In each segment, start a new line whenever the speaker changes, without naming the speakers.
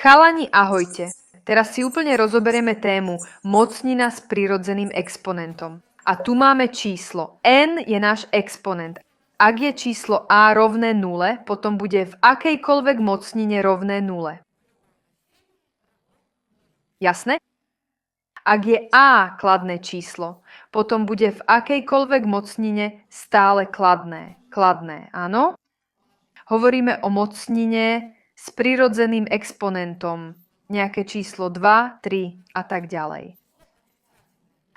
Chalani, ahojte. Teraz si úplne rozoberieme tému mocnina s prirodzeným exponentom. A tu máme číslo. N je náš exponent. Ak je číslo a rovné 0, potom bude v akejkoľvek mocnine rovné 0. Jasné? Ak je a kladné číslo, potom bude v akejkoľvek mocnine stále kladné. Kladné, áno? Hovoríme o mocnine s prirodzeným exponentom. Nejaké číslo 2, 3 a tak ďalej.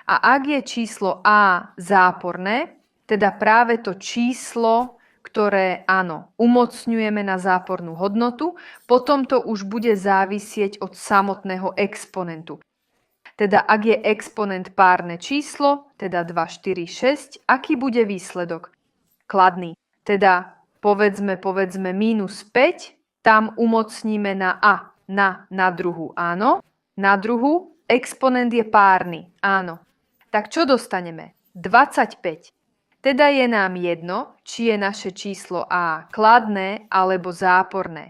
A ak je číslo a záporné, teda práve to číslo, ktoré, áno, umocňujeme na zápornú hodnotu, potom to už bude závisieť od samotného exponentu. Teda ak je exponent párne číslo, teda 2, 4, 6, aký bude výsledok? Kladný. Teda povedzme minus 5, tam umocníme na a, na druhu, áno. Na druhu exponent je párny, áno. Tak čo dostaneme? 25. Teda je nám jedno, či je naše číslo a kladné alebo záporné.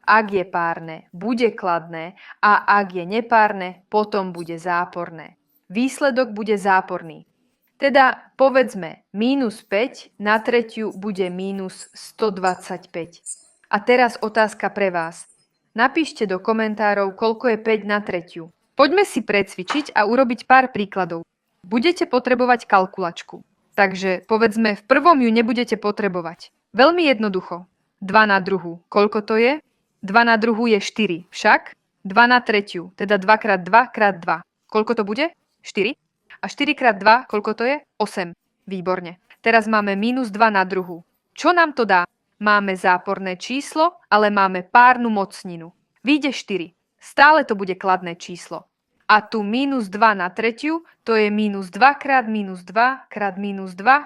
Ak je párne, bude kladné a ak je nepárne, potom bude záporné. Výsledok bude záporný. Teda povedzme minus 5 na tretiu bude minus 125. A teraz otázka pre vás. Napíšte do komentárov, koľko je 5 na tretiu. Poďme si precvičiť a urobiť pár príkladov. Budete potrebovať kalkulačku. Takže povedzme, v prvom ju nebudete potrebovať. Veľmi jednoducho. 2 na druhu. Koľko to je? 2 na druhu je 4. Však 2 na tretiu, teda 2 krát 2 krát 2. Koľko to bude? 4. A 4 krát 2, koľko to je? 8. Výborne. Teraz máme minus 2 na druhu. Čo nám to dá? Máme záporné číslo, ale máme párnu mocninu. Vyjde 4. Stále to bude kladné číslo. A tu minus 2 na tretiu, to je minus 2 krát minus 2 krát minus 2.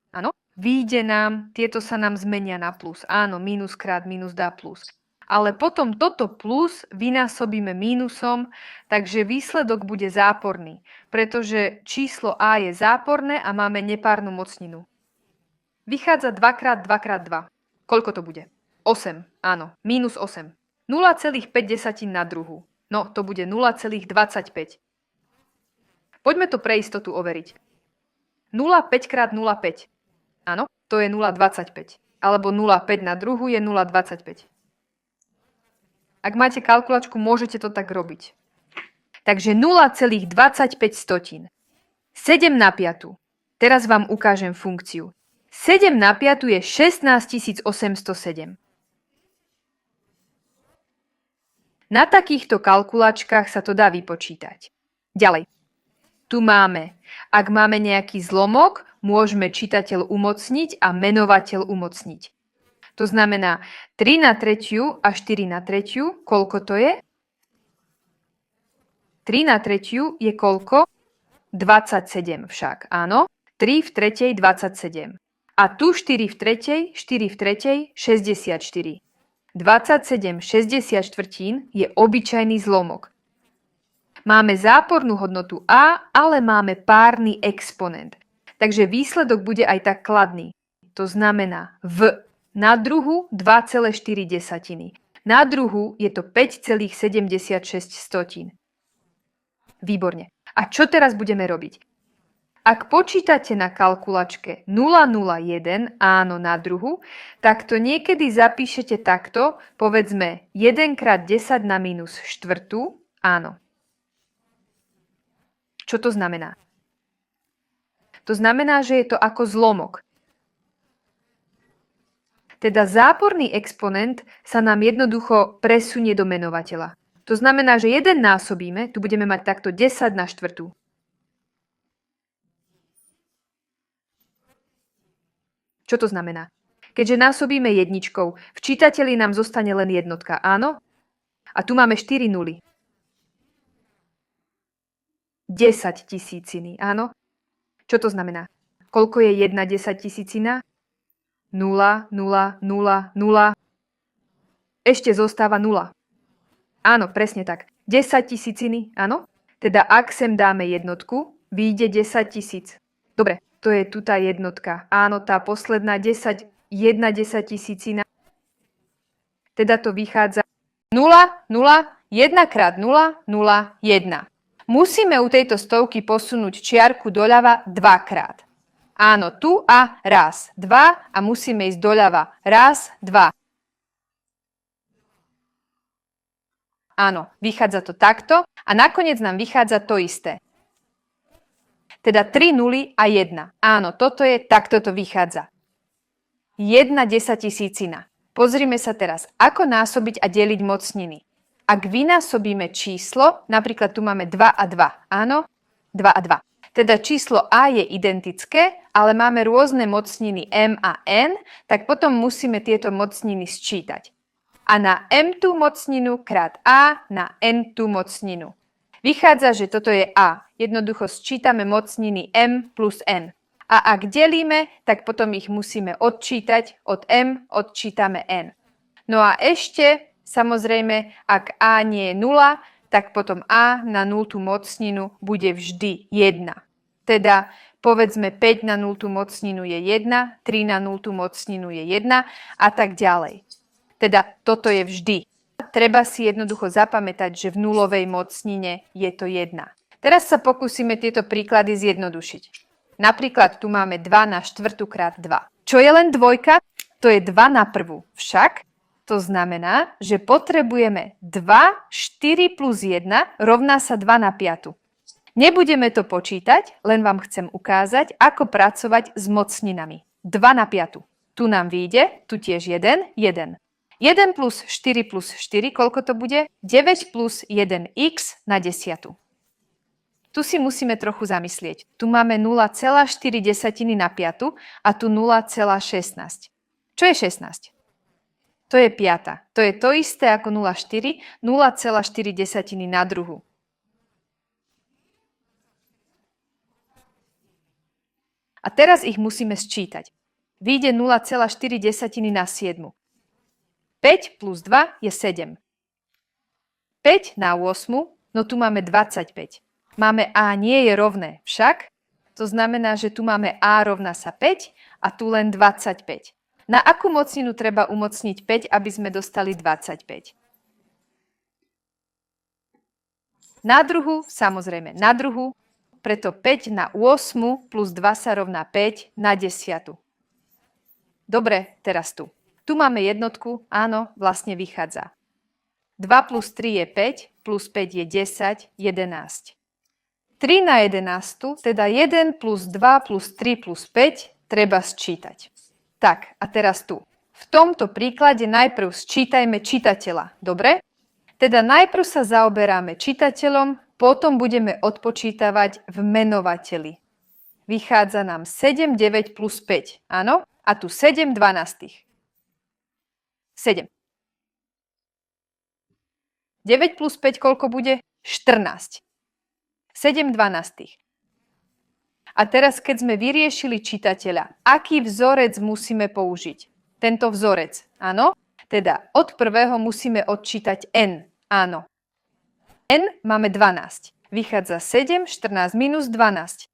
Áno? Vyjde nám, tieto sa nám zmenia na plus. Áno, minus krát minus dá plus. Ale potom toto plus vynásobíme mínusom, takže výsledok bude záporný, pretože číslo a je záporné a máme nepárnu mocninu. Vychádza 2 krát 2 krát 2. Koľko to bude? 8, áno, minus 8. 0,5 na druhu. No, to bude 0,25. Poďme to pre istotu overiť. 0,5 krát 0,5. Áno, to je 0,25. Alebo 0,5 na druhu je 0,25. Ak máte kalkulačku, môžete to tak robiť. Takže 0,25. 7 na 5. Teraz vám ukážem funkciu. 7 na 5 je 16 807. Na takýchto kalkulačkách sa to dá vypočítať. Ďalej. Tu máme. Ak máme nejaký zlomok, môžeme čitateľ umocniť a menovateľ umocniť. To znamená 3 na tretiu a 4 na tretiu. Koľko to je? 3 na tretiu je koľko? 27 však, áno. 3 v tretej 27. A tu 4 v tretej, 4 v tretej, 64. 27 64 je obyčajný zlomok. Máme zápornú hodnotu a, ale máme párny exponent. Takže výsledok bude aj tak kladný. To znamená na druhu 2,4. Na druhu je to 5,76. Výborne. A čo teraz budeme robiť? Ak počítate na kalkulačke 001, áno, na druhu, tak to niekedy zapíšete takto, povedzme 1 krát 10 na minus štvrtú, áno. Čo to znamená? To znamená, že je to ako zlomok. Teda záporný exponent sa nám jednoducho presunie do menovateľa. To znamená, že 1 násobíme, tu budeme mať takto 10 na štvrtú. Čo to znamená? Keďže násobíme jedničkou, v čítateli nám zostane len jednotka, áno? A tu máme 4 nuly. 10 tisíciny, áno? Čo to znamená? Koľko je 1 10 000? 0, 0, 0, 0. Ešte zostáva 0. Áno, presne tak. 10 tisíciny, áno? Teda ak sem dáme jednotku, vyjde 10 000. Dobre, to je tu tá jednotka. Áno, tá posledná 1 10 tisícina. Teda to vychádza 0, 0, 1 krát 0, 0, 1. Musíme u tejto stovky posunúť čiarku doľava 2 krát. Áno, tu a raz, 2 a musíme ísť doľava. Raz, 2. Áno, vychádza to takto a nakoniec nám vychádza to isté. Teda 3 nuly a 1. Áno, takto to vychádza. 1 desatisícina. Pozrime sa teraz, ako násobiť a deliť mocniny. Ak vynásobíme číslo, napríklad tu máme 2 a 2. Áno, 2 a 2. Teda číslo a je identické, ale máme rôzne mocniny m a n, tak potom musíme tieto mocniny sčítať. A na m tú mocninu krát a na n tú mocninu. Vychádza, že toto je a. Jednoducho sčítame mocniny m plus n. A ak delíme, tak potom ich musíme odčítať. Od m odčítame n. No a ešte, samozrejme, ak a nie je 0, tak potom a na 0 mocninu bude vždy 1. Teda povedzme 5 na 0 mocninu je 1, 3 na 0 mocninu je 1 a tak ďalej. Teda toto je vždy. Treba si jednoducho zapamätať, že v nulovej mocnine je to 1. Teraz sa pokúsime tieto príklady zjednodušiť. Napríklad tu máme 2 na 4 krát 2. Čo je len dvojka? To je 2 na prvú. Však to znamená, že potrebujeme 2, 4 plus 1 rovná sa 2 na 5. Nebudeme to počítať, len vám chcem ukázať, ako pracovať s mocninami. 2 na 5. Tu nám vyjde, tu tiež 1, 1. 1 plus 4 plus 4, koľko to bude? 9 plus 1x na 10. Tu si musíme trochu zamyslieť. Tu máme 0,4 na 5 a tu 0,16. Čo je 16? To je 5. To je to isté ako 0,4, 0,4 na druhu. A teraz ich musíme sčítať. Vyjde 0,4 na 7. 5 plus 2 je 7. 5 na 8, no tu máme 25. Máme a nie je rovné, však? To znamená, že tu máme a rovná sa 5 a tu len 25. Na akú mocninu treba umocniť 5, aby sme dostali 25? Na druhu, samozrejme na druhu, preto 5 na 8 plus 2 sa rovná 5 na 10. Dobre, teraz tu. Tu máme jednotku, áno, vlastne vychádza. 2 plus 3 je 5, plus 5 je 10, 11. 3 na 11, teda 1 plus 2 plus 3 plus 5 treba sčítať. Tak, a teraz tu. V tomto príklade najprv sčítajme čitateľa, dobre? Teda najprv sa zaoberáme čitateľom, potom budeme odpočítavať v menovateli. Vychádza nám 7, 9 plus 5, áno? A tu 7 dvanastých. 7. 9 plus 5 koľko bude? 14. 7 dvanastých. A teraz, keď sme vyriešili čitateľa, aký vzorec musíme použiť? Tento vzorec, áno? Teda od prvého musíme odčítať n, áno. N máme 12. Vychádza 7, 14 minus 12.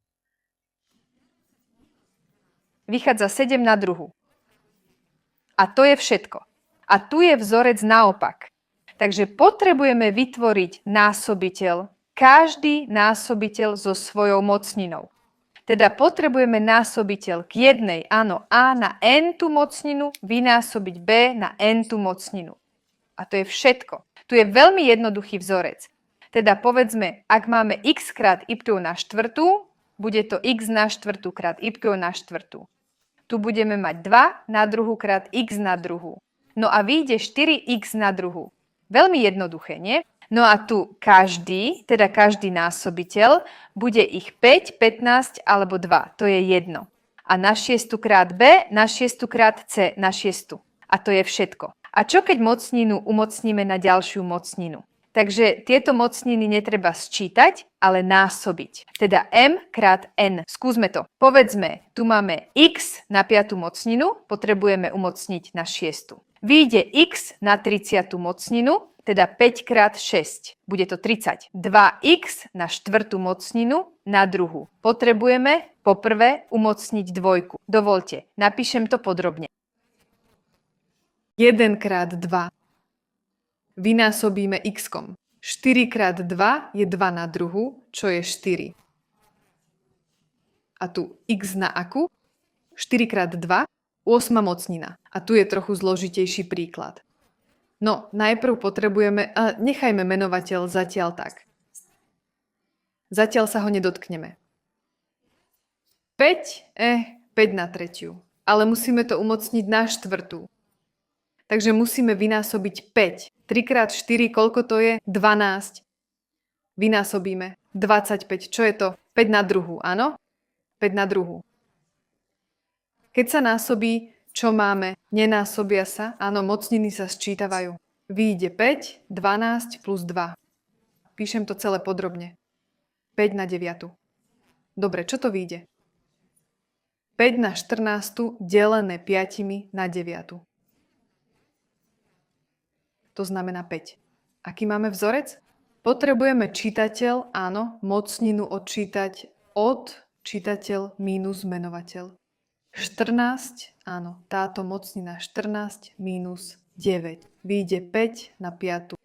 Vychádza 7 na druhu. A to je všetko. A tu je vzorec naopak. Takže potrebujeme vytvoriť násobiteľ, každý násobiteľ so svojou mocninou. Teda potrebujeme násobiteľ k jednej, áno, a na n tú mocninu, vynásobiť b na n tú mocninu. A to je všetko. Tu je veľmi jednoduchý vzorec. Teda povedzme, ak máme x krát y na štvrtú, bude to x na štvrtú krát y na štvrtú. Tu budeme mať 2 na druhú krát x na druhú. No a vyjde 4x na druhu. Veľmi jednoduché, nie? No a tu každý násobiteľ, bude ich 5, 15 alebo 2. To je jedno. A na 6 krát b, na 6 krát c, na 6. A to je všetko. A čo keď mocninu umocníme na ďalšiu mocninu? Takže tieto mocniny netreba sčítať, ale násobiť. Teda m krát n. Skúsme to. Povedzme, tu máme x na 5. mocninu, potrebujeme umocniť na 6. Vyjde x na 30. mocninu, teda 5 krát 6. Bude to 30. 2x na 4. mocninu na druhu. Potrebujeme poprvé umocniť dvojku. Dovoľte, napíšem to podrobne. 1 krát 2 vynásobíme x-kom. 4 krát 2 je 2 na druhú, čo je 4. A tu x na akú? 4 krát 2, 8 mocnina. A tu je trochu zložitejší príklad. No, najprv potrebujeme, nechajme menovateľ zatiaľ tak. Zatiaľ sa ho nedotkneme. 5, 5 na tretiu. Ale musíme to umocniť na štvrtú. Takže musíme vynásobiť 5. 3 krát 4, koľko to je? 12. Vynásobíme. 25. Čo je to? 5 na druhú, áno? 5 na druhú. Keď sa násobí, čo máme? Nenásobia sa? Áno, mocniny sa sčítavajú. Vyjde 5, 12 plus 2. Píšem to celé podrobne. 5 na 9. Dobre, čo to vyjde? 5 na 14 delené 5 na 9. To znamená 5. Aký máme vzorec? Potrebujeme čitateľ, áno, mocninu odčítať od čitateľ minus menovateľ. 14, áno, táto mocnina 14 minus 9. Vyjde 5 na 5.